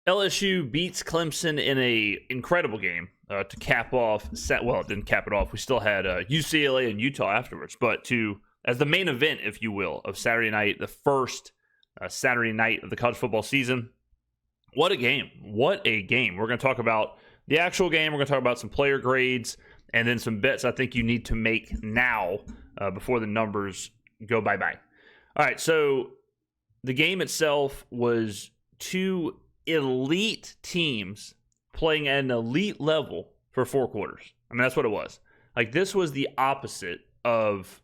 LSU beats Clemson in a incredible game to cap off. Well, it didn't cap it off. We still had UCLA and Utah afterwards, but as the main event, if you will, of Saturday night, the first Saturday night of the college football season. What a game! What a game! We're going to talk about the actual game. We're going to talk about some player grades and then some bets I think you need to make now before the numbers go bye-bye. All right, so the game itself was two elite teams playing at an elite level for 4 quarters. I mean, that's what it was. Like, this was the opposite of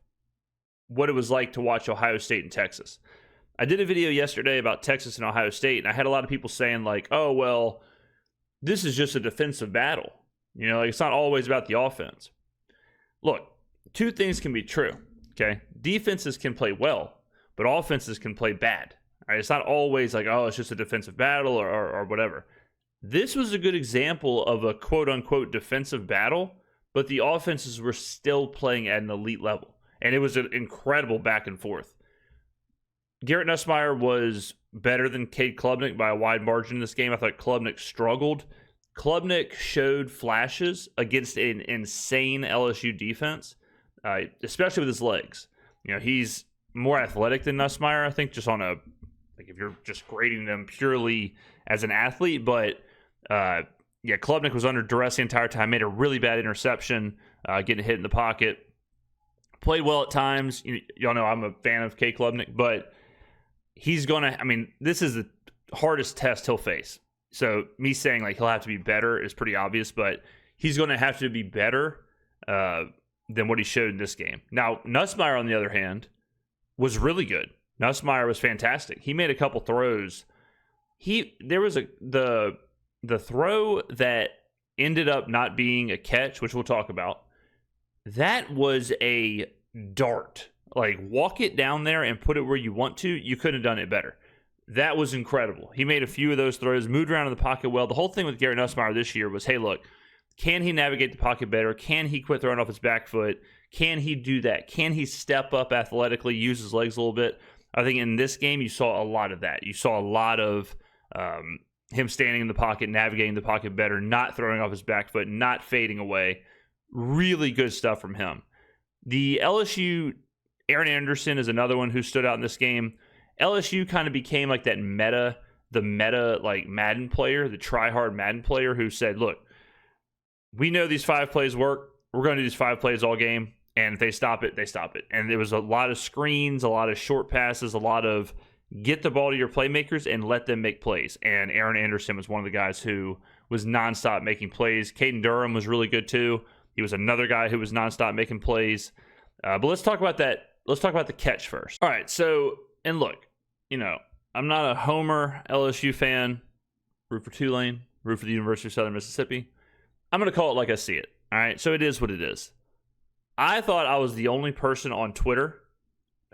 what it was like to watch Ohio State and Texas. I did a video yesterday about Texas and Ohio State, and I had a lot of people saying, like, oh, well, this is just a defensive battle. You know, like, it's not always about the offense. Look, 2 things can be true, okay? Defenses can play well, but offenses can play bad. All right? It's not always like, oh, it's just a defensive battle or whatever. This was a good example of a quote-unquote defensive battle, but the offenses were still playing at an elite level, and it was an incredible back and forth. Garrett Nussmeier was better than Cade Klubnik by a wide margin in this game. I thought Klubnik struggled. Klubnik showed flashes against an insane LSU defense, especially with his legs. You know, he's more athletic than Nussmeier, I think, just on a, like, if you're just grading them purely as an athlete. But, Klubnik was under duress the entire time, made a really bad interception, getting hit in the pocket. Played well at times. Y'all know I'm a fan of Cade Klubnik, but he's going to, I mean, this is the hardest test he'll face. So me saying, like, he'll have to be better is pretty obvious, but he's going to have to be better than what he showed in this game. Now, Nussmeier, on the other hand, was really good. Nussmeier was fantastic. He made a couple throws. There was the throw that ended up not being a catch, which we'll talk about. That was a dart. Like, walk it down there and put it where you want to. You couldn't have done it better. That was incredible. He made a few of those throws, moved around in the pocket well. The whole thing with Garrett Nussmeier this year was, hey, look, can he navigate the pocket better? Can he quit throwing off his back foot? Can he do that? Can he step up athletically, use his legs a little bit? I think in this game you saw a lot of that. You saw a lot of him standing in the pocket, navigating the pocket better, not throwing off his back foot, not fading away. Really good stuff from him. The LSU, Aaron Anderson is another one who stood out in this game. LSU kind of became like that meta like Madden player, the try-hard Madden player who said, look, we know these 5 plays work. We're going to do these 5 plays all game, and if they stop it, they stop it. And there was a lot of screens, a lot of short passes, a lot of get the ball to your playmakers and let them make plays. And Aaron Anderson was one of the guys who was nonstop making plays. Caden Durham was really good too. He was another guy who was nonstop making plays. But let's talk about that. Let's talk about the catch first. All right, so, and look, you know, I'm not a homer LSU fan. Root for Tulane, root for the University of Southern Mississippi. I'm going to call it like I see it. All right, so it is what it is. I thought I was the only person on Twitter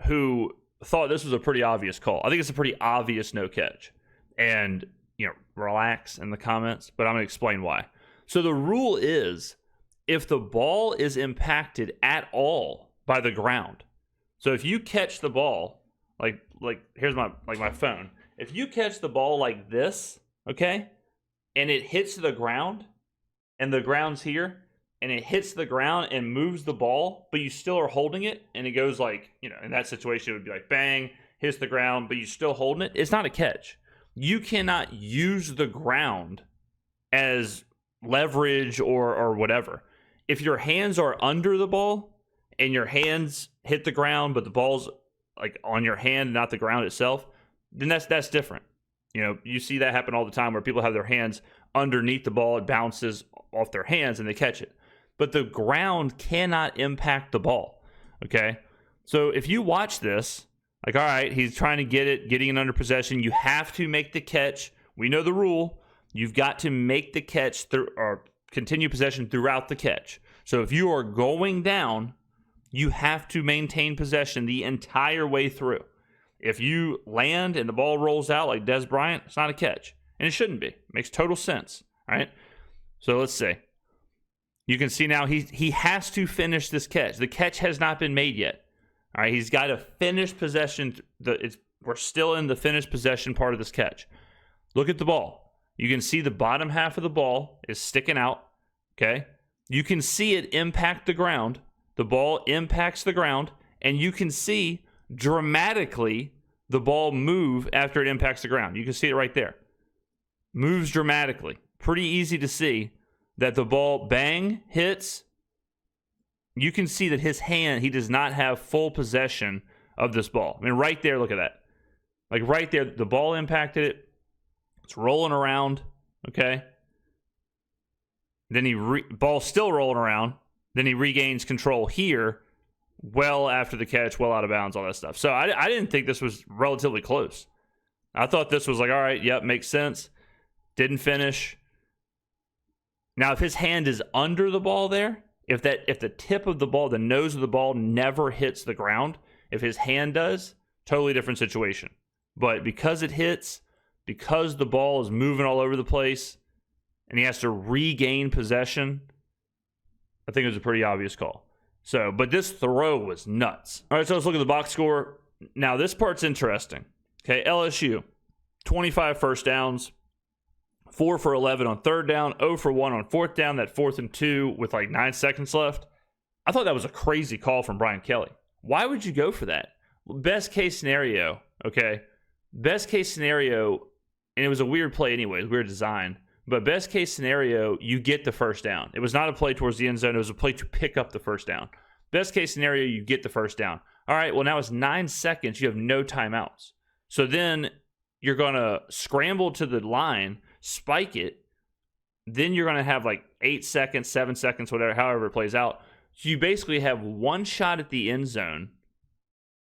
who thought this was a pretty obvious call. I think it's a pretty obvious no catch. And, you know, relax in the comments, but I'm going to explain why. So the rule is, if the ball is impacted at all by the ground, so if you catch the ball, like here's my phone. If you catch the ball like this, okay, and it hits the ground, and the ground's here, and it hits the ground and moves the ball, but you still are holding it, and it goes like, you know, in that situation, it would be like bang, hits the ground, but you're still holding it. It's not a catch. You cannot use the ground as leverage or whatever. If your hands are under the ball and your hands hit the ground, but the ball's like on your hand, not the ground itself, then that's different. You know, you see that happen all the time where people have their hands underneath the ball, it bounces off their hands and they catch it. But the ground cannot impact the ball, okay? So if you watch this, like, all right, he's trying to getting it under possession. You have to make the catch. We know the rule. You've got to make the catch or continue possession throughout the catch. So if you are going down, you have to maintain possession the entire way through. If you land and the ball rolls out like Des Bryant, it's not a catch. And it shouldn't be. It makes total sense, all right? So let's see. You can see now he has to finish this catch. The catch has not been made yet. All right, he's got to finish possession. We're still in the finished possession part of this catch. Look at the ball. You can see the bottom half of the ball is sticking out, okay? You can see it impact the ground. The ball impacts the ground, and you can see dramatically the ball move after it impacts the ground. You can see it right there. Moves dramatically. Pretty easy to see that the ball, bang, hits. You can see that his hand, he does not have full possession of this ball. I mean, right there, look at that. Like right there, the ball impacted it. It's rolling around, okay? Then ball's still rolling around. Then he regains control here, well after the catch, well out of bounds, all that stuff. So I didn't think this was relatively close. I thought this was like, all right, yep, makes sense. Didn't finish. Now, if his hand is under the ball there, if the tip of the ball, the nose of the ball never hits the ground, if his hand does, totally different situation. But because it hits, because the ball is moving all over the place, and he has to regain possession, I think it was a pretty obvious call. So, but this throw was nuts. All right, so let's look at the box score. Now, this part's interesting. Okay, LSU, 25 first downs, 4 for 11 on third down, 0 for 1 on fourth down, that 4th and 2 with like 9 seconds left. I thought that was a crazy call from Brian Kelly. Why would you go for that? Best case scenario, okay? Best case scenario, and it was a weird play anyway, weird design, but best case scenario, you get the first down. It was not a play towards the end zone. It was a play to pick up the first down. Best case scenario, you get the first down. All right, well, now it's 9 seconds. You have no timeouts. So then you're going to scramble to the line, spike it. Then you're going to have like 8 seconds, 7 seconds, whatever, however it plays out. So you basically have one shot at the end zone,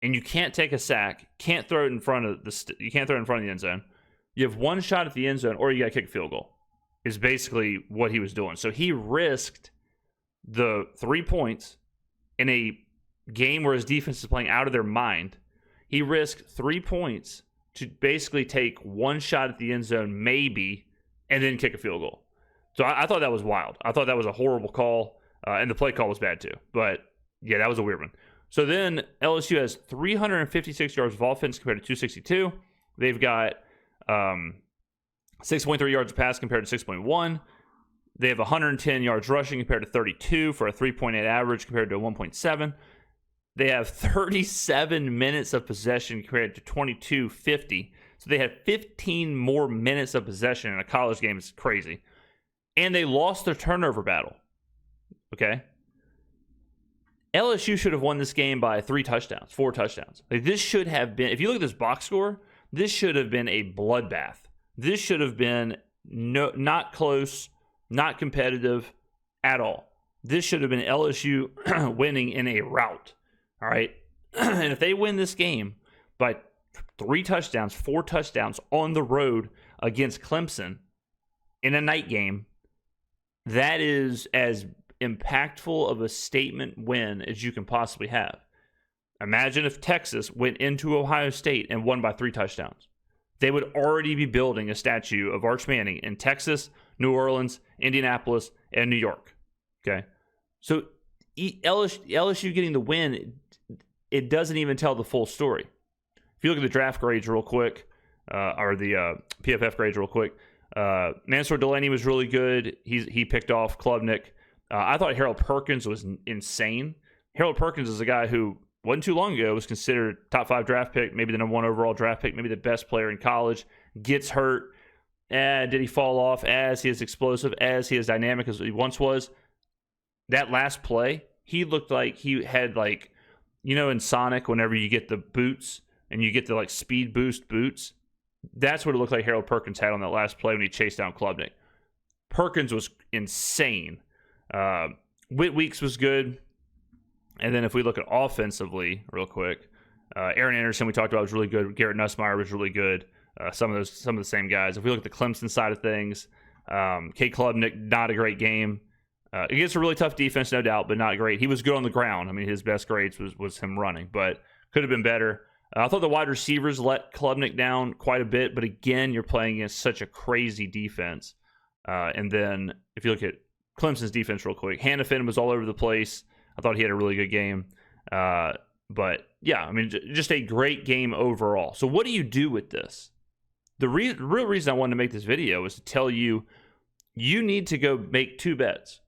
and you can't take a sack, can't throw it in front of you can't throw it in front of the end zone. You have one shot at the end zone, or you got to kick a field goal. Is basically what he was doing. So he risked the 3 points in a game where his defense is playing out of their mind. He risked 3 points to basically take one shot at the end zone, maybe, and then kick a field goal. So I thought that was wild. I thought that was a horrible call, and the play call was bad too. But yeah, that was a weird one. So then LSU has 356 yards of offense compared to 262. They've got 6.3 yards of pass compared to 6.1. They have 110 yards rushing compared to 32 for a 3.8 average compared to a 1.7. They have 37 minutes of possession compared to 22.50. So they had 15 more minutes of possession in a college game. It's crazy. And they lost their turnover battle. Okay? LSU should have won this game by 4 touchdowns. Like, this should have been, if you look at this box score, this should have been a bloodbath. This should have been not close, not competitive at all. This should have been LSU winning in a rout. All right? And if they win this game by 3 touchdowns, 4 touchdowns on the road against Clemson in a night game, that is as impactful of a statement win as you can possibly have. Imagine if Texas went into Ohio State and won by 3 touchdowns. They would already be building a statue of Arch Manning in Texas, New Orleans, Indianapolis, and New York. Okay? So LSU getting the win, it doesn't even tell the full story. If you look at the draft grades real quick, or the PFF grades real quick, Mansour Delaney was really good. He picked off Klubnik. I thought Harold Perkins was insane. Harold Perkins is a guy who wasn't too long ago was considered top 5 draft pick, maybe the number 1 overall draft pick, maybe the best player in college, gets hurt. Did he fall off as he is explosive, as he is dynamic as he once was? That last play, he looked like he had, like, you know, in Sonic, whenever you get the boots and you get the like speed boost boots, that's what it looked like Harold Perkins had on that last play when he chased down Klubnik. Perkins was insane. Whit Weeks was good. And then if we look at offensively real quick, Aaron Anderson we talked about was really good. Garrett Nussmeier was really good. Some of the same guys. If we look at the Clemson side of things, Kate Klubnik, not a great game. Against a really tough defense, no doubt, but not great. He was good on the ground. I mean, his best grades was him running, but could have been better. I thought the wide receivers let Klubnik down quite a bit, but again, you're playing against such a crazy defense. And then if you look at Clemson's defense real quick, Hannafin was all over the place. I thought he had a really good game. But yeah, I mean, just a great game overall. So what do you do with this? The real reason I wanted to make this video was to tell you, you need to go make 2 bets.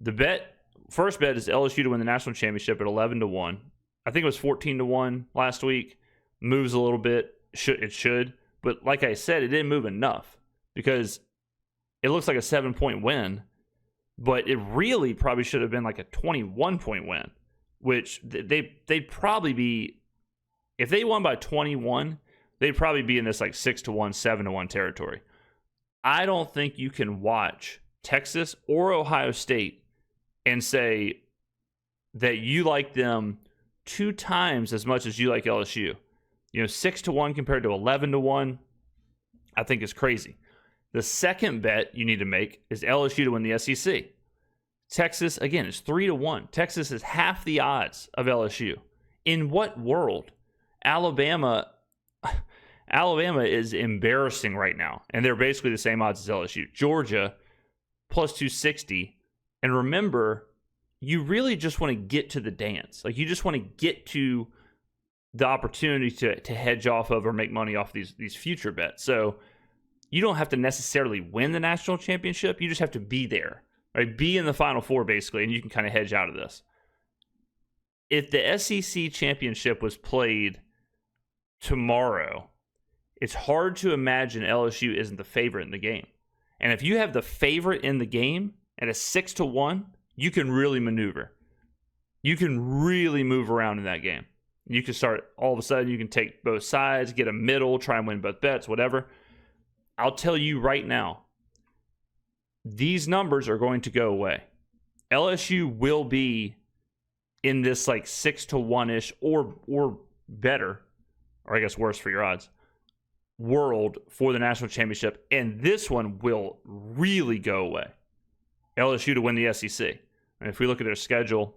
The first bet is LSU to win the national championship at 11-1. I think it was 14-1 last week. Moves a little bit. It should. But like I said, it didn't move enough because it looks like a 7-point win, but it really probably should have been like a 21-point win, which they'd probably be, if they won by 21, they'd probably be in this like 6-1, 7-1 territory. I don't think you can watch Texas or Ohio State and say that you like them 2 times as much as you like LSU. 6-1 compared to 11-1, I think is crazy. The second bet you need to make is LSU to win the SEC. Texas, again, is 3-1. Texas is half the odds of LSU. In what world? Alabama is embarrassing right now, and they're basically the same odds as LSU. Georgia, plus 260. And remember, you really just want to get to the dance. Like, you just want to get to the opportunity to hedge off of or make money off these future bets. So you don't have to necessarily win the national championship. You just have to be there, right? Be in the Final Four, basically, and you can kind of hedge out of this. If the SEC championship was played tomorrow, it's hard to imagine LSU isn't the favorite in the game. And if you have the favorite in the game at a 6-1, you can really maneuver. You can really move around in that game. You can start, all of a sudden, you can take both sides, get a middle, try and win both bets, whatever. I'll tell you right now, these numbers are going to go away. LSU will be in this like 6-1-ish or better, or I guess worse for your odds, world for the national championship. And this one will really go away. LSU to win the SEC. And if we look at their schedule,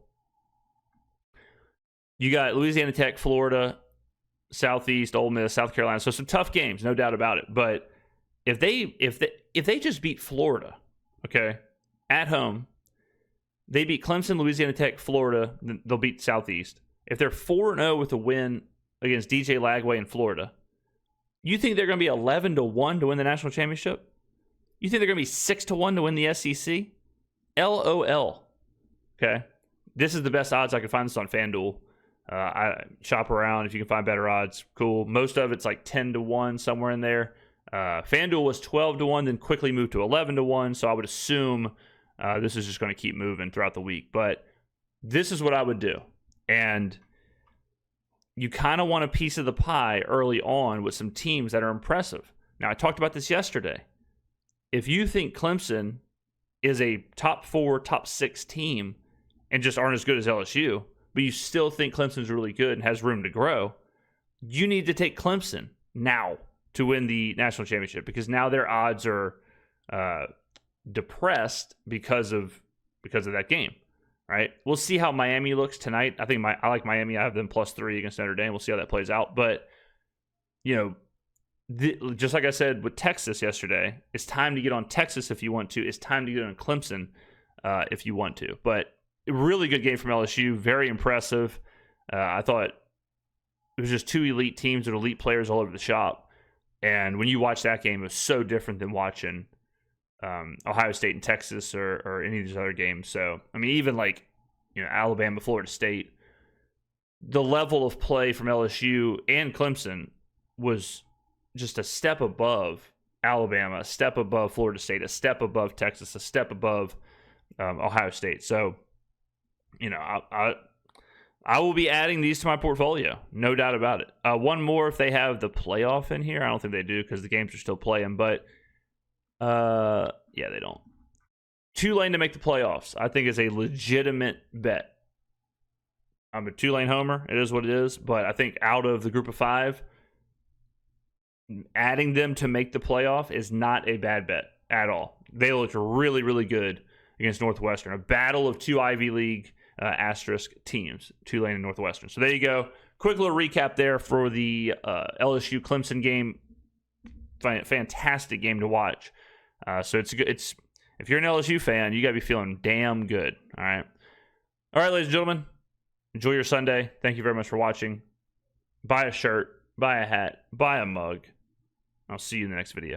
you got Louisiana Tech, Florida, Southeast, Ole Miss, South Carolina. So some tough games, no doubt about it. But if they just beat Florida, okay, at home, they beat Clemson, Louisiana Tech, Florida, then they'll beat Southeast. If they're 4-0 with a win against DJ Lagway in Florida, you think they're going to be 11-1 to win the national championship? You think they're going to be 6-1 to win the SEC? LOL. Okay, this is the best odds I could find. This on FanDuel. I shop around. If you can find better odds, cool. Most of it's like 10-1, somewhere in there. FanDuel was 12-1, then quickly moved to 11-1. So I would assume this is just going to keep moving throughout the week. But this is what I would do. And you kind of want a piece of the pie early on with some teams that are impressive. Now, I talked about this yesterday. If you think Clemson is a top 4, top 6 team and just aren't as good as LSU, but you still think Clemson's really good and has room to grow, you need to take Clemson now to win the national championship, because now their odds are depressed because of that game, right? We'll see how Miami looks tonight. I like Miami. I have them +3 against Notre Dame. We'll see how that plays out. But, just like I said with Texas yesterday, it's time to get on Texas if you want to. It's time to get on Clemson if you want to. But really good game from LSU. Very impressive. I thought it was just 2 elite teams with elite players all over the shop. And when you watch that game, it was so different than watching Ohio State and Texas or any of these other games. So, I mean, even like, Alabama, Florida State, the level of play from LSU and Clemson was just a step above Alabama, a step above Florida State, a step above Texas, a step above Ohio State. So, I will be adding these to my portfolio, no doubt about it. One more if they have the playoff in here. I don't think they do because the games are still playing, but yeah, they don't. Tulane to make the playoffs, I think, is a legitimate bet. I'm a Tulane homer. It is what it is, but I think out of the group of 5, adding them to make the playoff is not a bad bet at all. They looked really, really good against Northwestern. A battle of 2 Ivy League asterisk teams, Tulane and Northwestern. So there you go. Quick little recap there for the LSU Clemson game. Fantastic game to watch. So it's good. If you're an LSU fan, you got to be feeling damn good. All right, ladies and gentlemen, enjoy your Sunday. Thank you very much for watching. Buy a shirt, buy a hat, buy a mug. I'll see you in the next video.